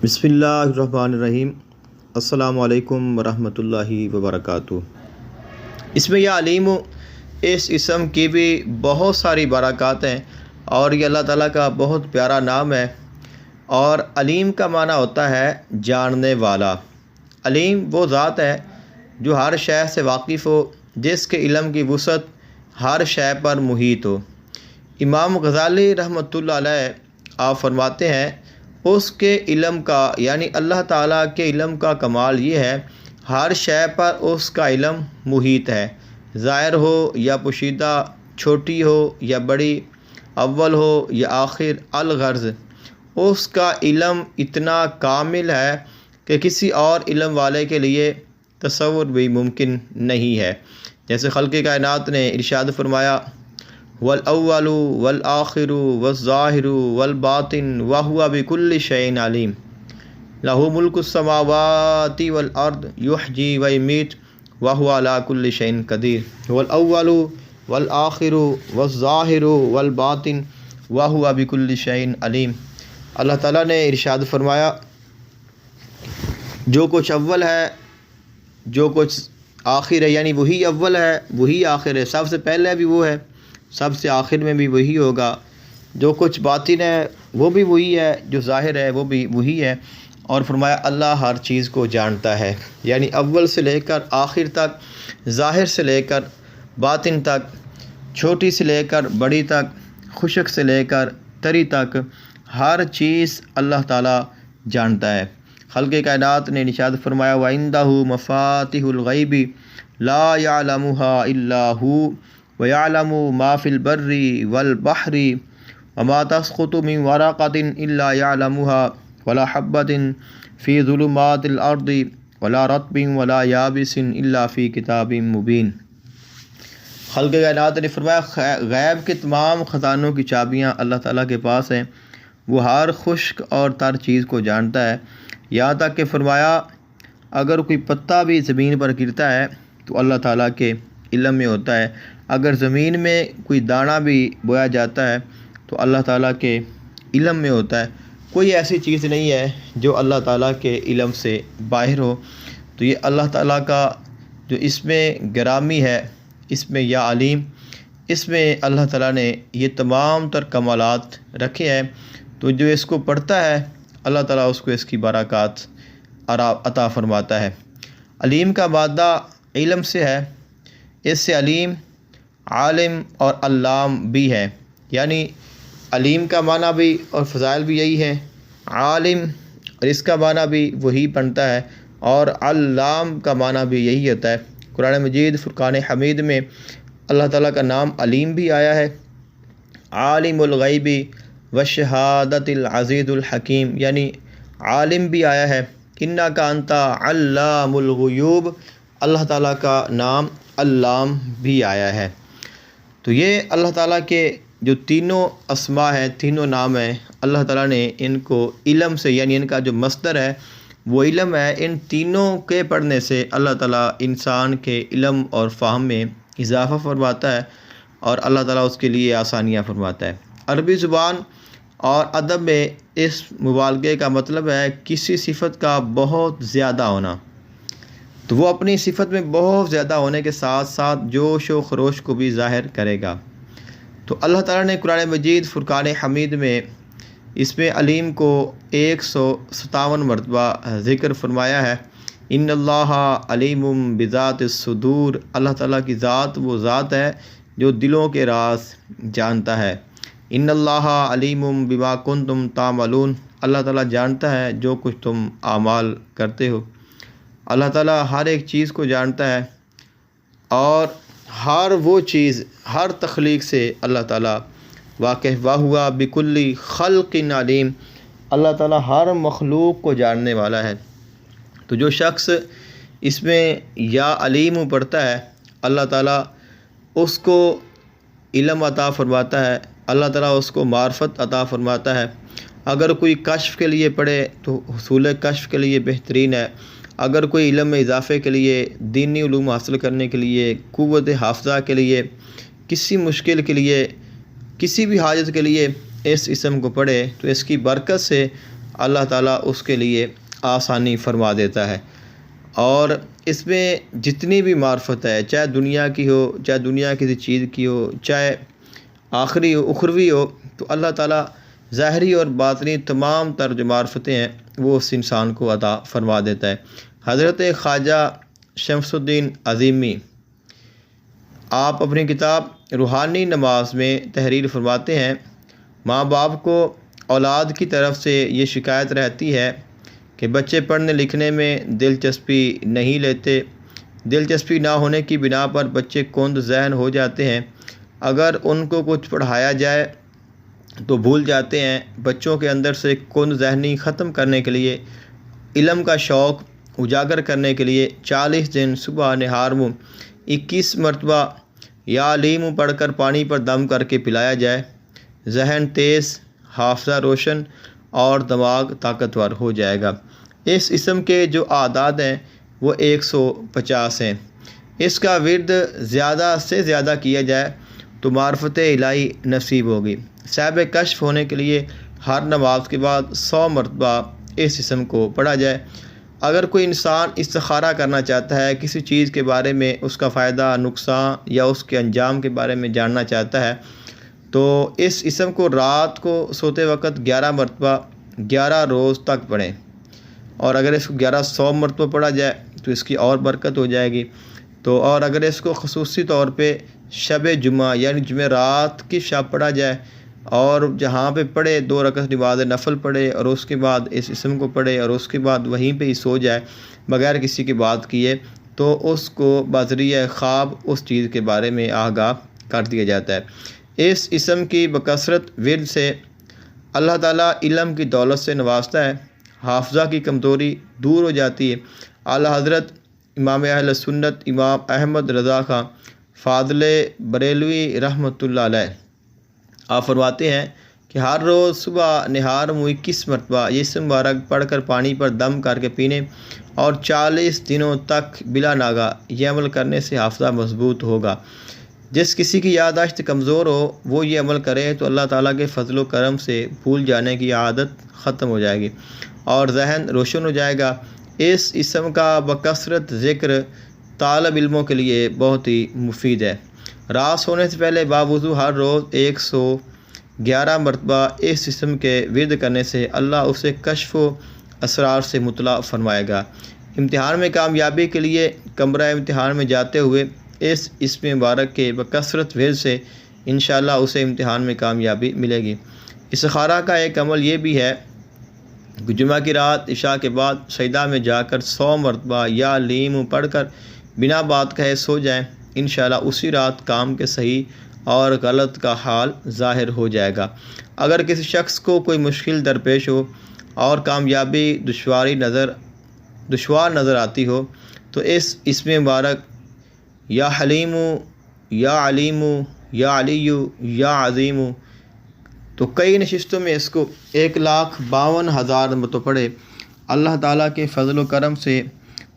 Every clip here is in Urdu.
بسم اللہ الرحمن الرحیم۔ السلام علیکم ورحمۃ اللہ وبرکاتہ۔ اس میں یا علیم اس اسم کی بھی بہت ساری برکات ہیں اور یہ اللہ تعالیٰ کا بہت پیارا نام ہے۔ اور علیم کا معنی ہوتا ہے جاننے والا۔ علیم وہ ذات ہے جو ہر شے سے واقف ہو، جس کے علم کی وسعت ہر شے پر محیط ہو۔ امام غزالی رحمۃ اللہ علیہ آپ فرماتے ہیں اس کے علم کا یعنی اللہ تعالیٰ کے علم کا کمال یہ ہے ہر شے پر اس کا علم محیط ہے، ظاہر ہو یا پوشیدہ، چھوٹی ہو یا بڑی، اول ہو یا آخر، الغرض اس کا علم اتنا کامل ہے کہ کسی اور علم والے کے لیے تصور بھی ممکن نہیں ہے۔ جیسے خلق کائنات نے ارشاد فرمایا والاول والآخر والظاہر والباطن وہو بکل شیء علیم، لہ ملک السماوات والارض یحیی ویمیت وہو علی کل شیء قدیر، والاول والآخر والظاہر والباطن وہو بکل شیء علیم۔ اللہ تعالیٰ نے ارشاد فرمایا جو کچھ اول ہے، جو کچھ آخر ہے، یعنی وہی اول ہے وہی آخر ہے، سب سے پہلے بھی وہ ہے، سب سے آخر میں بھی وہی ہوگا۔ جو کچھ باطن ہے وہ بھی وہی ہے، جو ظاہر ہے وہ بھی وہی ہے۔ اور فرمایا اللہ ہر چیز کو جانتا ہے، یعنی اول سے لے کر آخر تک، ظاہر سے لے کر باطن تک، چھوٹی سے لے کر بڑی تک، خشک سے لے کر تری تک، ہر چیز اللہ تعالیٰ جانتا ہے۔ خلق کائنات نے ارشاد فرمایا وَعِندَهُ مَفَاتِحُ الْغَيْبِ لَا يَعْلَمُهَا إِلَّا هُوَ وَيَعْلَمُ مَا فِي الْبَرِّ وَالْبَحْرِ وَمَا تَسْقُطُ مِنْ وَرَقَةٍ إِلَّا يَعْلَمُهَا وَلَا حَبَّةٍ فِي ظُلُمَاتِ الْأَرْضِ وَلَا رَطْبٍ وَلَا يَابِسٍ إِلَّا فِي كِتَابٍ مُبِينٍ۔ خلق کائنات نے فرمایا غیب کے تمام خزانوں کی چابیاں اللہ تعالیٰ کے پاس ہیں، وہ ہر خشک اور تر چیز کو جانتا ہے، یہاں تک کہ فرمایا اگر کوئی پتا بھی زمین پر گرتا ہے تو اللہ تعالیٰ کے علم میں ہوتا ہے، اگر زمین میں کوئی دانہ بھی بویا جاتا ہے تو اللہ تعالیٰ کے علم میں ہوتا ہے۔ کوئی ایسی چیز نہیں ہے جو اللہ تعالیٰ کے علم سے باہر ہو۔ تو یہ اللہ تعالیٰ کا جو اس میں گرامی ہے، اس میں یا علیم، اس میں اللہ تعالیٰ نے یہ تمام تر کمالات رکھے ہیں۔ تو جو اس کو پڑھتا ہے اللہ تعالیٰ اس کو اس کی برکات عطا فرماتا ہے۔ علیم کا مادہ علم سے ہے، اس سے علیم، عالم اور علام بھی ہے، یعنی علیم کا معنی بھی اور فضائل بھی یہی ہے، عالم اور اس کا معنی بھی وہی بنتا ہے، اور علام کا معنی بھی یہی ہوتا ہے۔ قرآن مجید فرقان حمید میں اللہ تعالیٰ کا نام علیم بھی آیا ہے، عالم الغیب والشہادۃ العزیز الحکیم، یعنی عالم بھی آیا ہے، انک انت علام الغیوب، اللہ تعالیٰ کا نام علام بھی آیا ہے۔ تو یہ اللہ تعالیٰ کے جو تینوں اسماء ہیں، تینوں نام ہیں، اللہ تعالیٰ نے ان کو علم سے، یعنی ان کا جو مصدر ہے وہ علم ہے، ان تینوں کے پڑھنے سے اللہ تعالیٰ انسان کے علم اور فہم میں اضافہ فرماتا ہے اور اللہ تعالیٰ اس کے لیے آسانیاں فرماتا ہے۔ عربی زبان اور ادب میں اس مبالغے کا مطلب ہے کسی صفت کا بہت زیادہ ہونا، تو وہ اپنی صفت میں بہت زیادہ ہونے کے ساتھ ساتھ جوش و خروش کو بھی ظاہر کرے گا۔ تو اللہ تعالیٰ نے قرآن مجید فرقان حمید میں اس میں علیم کو 157 مرتبہ ذکر فرمایا ہے۔ ان اللہ علیم بذات الصدور، اللہ تعالیٰ کی ذات وہ ذات ہے جو دلوں کے راز جانتا ہے۔ ان اللہ علیم بما کنتم تعملون، اللہ تعالیٰ جانتا ہے جو کچھ تم اعمال کرتے ہو۔ اللہ تعالیٰ ہر ایک چیز کو جانتا ہے اور ہر وہ چیز، ہر تخلیق سے اللہ تعالیٰ واقف ہوا بکل خلق علیم، اللہ تعالیٰ ہر مخلوق کو جاننے والا ہے۔ تو جو شخص اس میں یا علیم پڑھتا ہے اللہ تعالیٰ اس کو علم عطا فرماتا ہے، اللہ تعالیٰ اس کو معرفت عطا فرماتا ہے۔ اگر کوئی کشف کے لیے پڑھے تو حصول کشف کے لیے بہترین ہے، اگر کوئی علم میں اضافے کے لیے، دینی علوم حاصل کرنے کے لیے، قوت حافظہ کے لیے، کسی مشکل کے لیے، کسی بھی حاجت کے لیے اس اسم کو پڑھے تو اس کی برکت سے اللہ تعالیٰ اس کے لیے آسانی فرما دیتا ہے۔ اور اس میں جتنی بھی معرفت ہے، چاہے دنیا کی ہو، چاہے دنیا کسی چیز کی ہو، چاہے آخری ہو اخروی ہو، تو اللہ تعالیٰ ظاہری اور باطنی تمام تر جو معرفتیں ہیں وہ اس انسان کو عطا فرما دیتا ہے۔ حضرت خواجہ شمس الدین عظیمی آپ اپنی کتاب روحانی نماز میں تحریر فرماتے ہیں، ماں باپ کو اولاد کی طرف سے یہ شکایت رہتی ہے کہ بچے پڑھنے لکھنے میں دلچسپی نہیں لیتے، دلچسپی نہ ہونے کی بنا پر بچے کند ذہن ہو جاتے ہیں، اگر ان کو کچھ پڑھایا جائے تو بھول جاتے ہیں۔ بچوں کے اندر سے کند ذہنی ختم کرنے کے لیے، علم کا شوق اجاگر کرنے کے لیے 40 دن صبح نہار منہ 21 مرتبہ یا علیم پڑھ کر پانی پر دم کر کے پلایا جائے، ذہن تیز، حافظہ روشن اور دماغ طاقتور ہو جائے گا۔ اس اسم کے جو اعداد ہیں وہ 150 ہیں۔ اس کا ورد زیادہ سے زیادہ کیا جائے تو معرفت الہی نصیب ہوگی۔ صاحب کشف ہونے کے لیے ہر نماز کے بعد 100 مرتبہ اس اسم کو پڑھا جائے۔ اگر کوئی انسان استخارہ کرنا چاہتا ہے، کسی چیز کے بارے میں اس کا فائدہ نقصان یا اس کے انجام کے بارے میں جاننا چاہتا ہے، تو اس اسم کو رات کو سوتے وقت 11 مرتبہ 11 روز تک پڑھیں، اور اگر اس کو 1100 مرتبہ پڑھا جائے تو اس کی اور برکت ہو جائے گی۔ تو اور اگر اس کو خصوصی طور پہ شب جمعہ یعنی جمعرات کی شب پڑھا جائے، اور جہاں پہ پڑھے 2 رکعت نماز نفل پڑھے اور اس کے بعد اس اسم کو پڑھے اور اس کے بعد وہیں پہ ہی سو جائے بغیر کسی کی بات کیے، تو اس کو بذریعہ خواب اس چیز کے بارے میں آگاہ کر دیا جاتا ہے۔ اس اسم کی بکثرت ورد سے اللہ تعالیٰ علم کی دولت سے نوازتا ہے، حافظہ کی کمزوری دور ہو جاتی ہے۔ اعلیٰ حضرت امام اہل سنت امام احمد رضا خان فاضل بریلوی رحمۃ اللہ علیہ آپ فرماتے ہیں کہ ہر روز صبح نہار منہ 21 مرتبہ یہ اسم مبارک پڑھ کر پانی پر دم کر کے پینے اور 40 دنوں تک بلا ناغہ یہ عمل کرنے سے حافظہ مضبوط ہوگا۔ جس کسی کی یادداشت کمزور ہو وہ یہ عمل کرے تو اللہ تعالیٰ کے فضل و کرم سے بھول جانے کی عادت ختم ہو جائے گی اور ذہن روشن ہو جائے گا۔ اس اسم کا بکثرت ذکر طالب علموں کے لیے بہت ہی مفید ہے۔ رات سونے سے پہلے باوضو ہر روز 111 مرتبہ اس اسم کے ورد کرنے سے اللہ اسے کشف و اسرار سے مطلع فرمائے گا۔ امتحان میں کامیابی کے لیے کمرہ امتحان میں جاتے ہوئے اس اسم مبارک کے بکثرت ورد سے انشاءاللہ اسے امتحان میں کامیابی ملے گی۔ استخارہ کا ایک عمل یہ بھی ہے کہ جمعہ کی رات عشاء کے بعد سجدہ میں جا کر 100 مرتبہ یا علیم پڑھ کر بنا بات کہے سو جائیں، انشاءاللہ اسی رات کام کے صحیح اور غلط کا حال ظاہر ہو جائے گا۔ اگر کسی شخص کو کوئی مشکل درپیش ہو اور کامیابی دشوار نظر آتی ہو تو اس اسم مبارک یا حلیم یا علیم یا علی یا عظیم تو کئی نشستوں میں اس کو 1,52,000 مرتبہ پڑھے، اللہ تعالیٰ کے فضل و کرم سے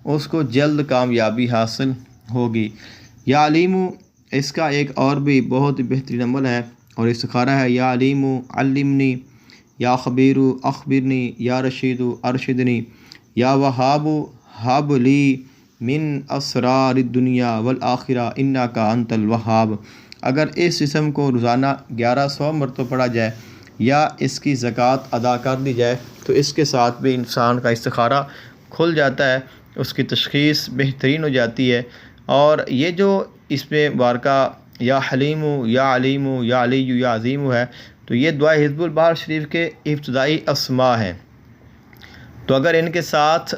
اس کو جلد کامیابی حاصل ہوگی۔ یا علیم اس کا ایک اور بھی بہت بہترین عمل ہے اور استخارہ ہے، یا علیم علمنی، یا خبیر اخبرنی، یا رشید ارشدنی، یا وہاب ہب لی من اسرار الدنیا والآخرہ انک انت الوہاب۔ اگر اس اسم کو روزانہ 1100 مرتبہ پڑھا جائے یا اس کی زکوٰۃ ادا کر دی جائے تو اس کے ساتھ بھی انسان کا استخارہ کھل جاتا ہے، اس کی تشخیص بہترین ہو جاتی ہے۔ اور یہ جو اس میں مبارکہ یا حلیم یا علیم یا علی یا عظیم ہے، تو یہ دعائے حزب البحر شریف کے ابتدائی اسماء ہیں۔ تو اگر ان کے ساتھ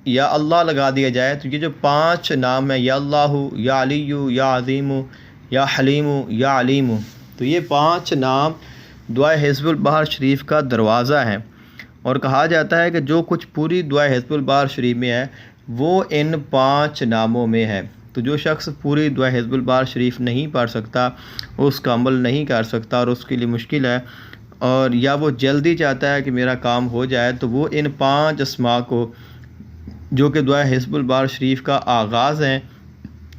یا اللہ لگا دیا جائے تو یہ جو 5 نام ہیں، یا اللہ، یا علی، یا عظیم، یا حلیم، یا علیم، تو یہ 5 نام دعائے حزب البحر شریف کا دروازہ ہیں۔ اور کہا جاتا ہے کہ جو کچھ پوری دعائے حزب البحر شریف میں ہے وہ ان 5 ناموں میں ہے۔ تو جو شخص پوری دعائے حزب البحر شریف نہیں پڑھ سکتا، اس کا عمل نہیں کر سکتا اور اس کے لیے مشکل ہے، اور یا وہ جلدی چاہتا ہے کہ میرا کام ہو جائے، تو وہ ان 5 اسماء کو جو کہ دعائے حزب البحر شریف کا آغاز ہیں،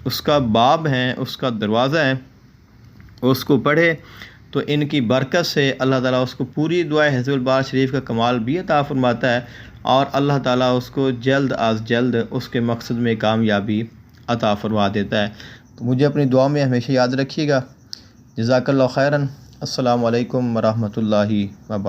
اس کا باب ہیں، اس کا دروازہ ہے، اس کو پڑھے تو ان کی برکت سے اللہ تعالیٰ اس کو پوری دعا حزب البار شریف کا کمال بھی عطا فرماتا ہے، اور اللہ تعالیٰ اس کو جلد از جلد اس کے مقصد میں کامیابی عطا فرما دیتا ہے۔ تو مجھے اپنی دعا میں ہمیشہ یاد رکھیے گا۔ جزاک اللہ خیراً۔ السلام علیکم ورحمۃ اللہ وبرکاتہ۔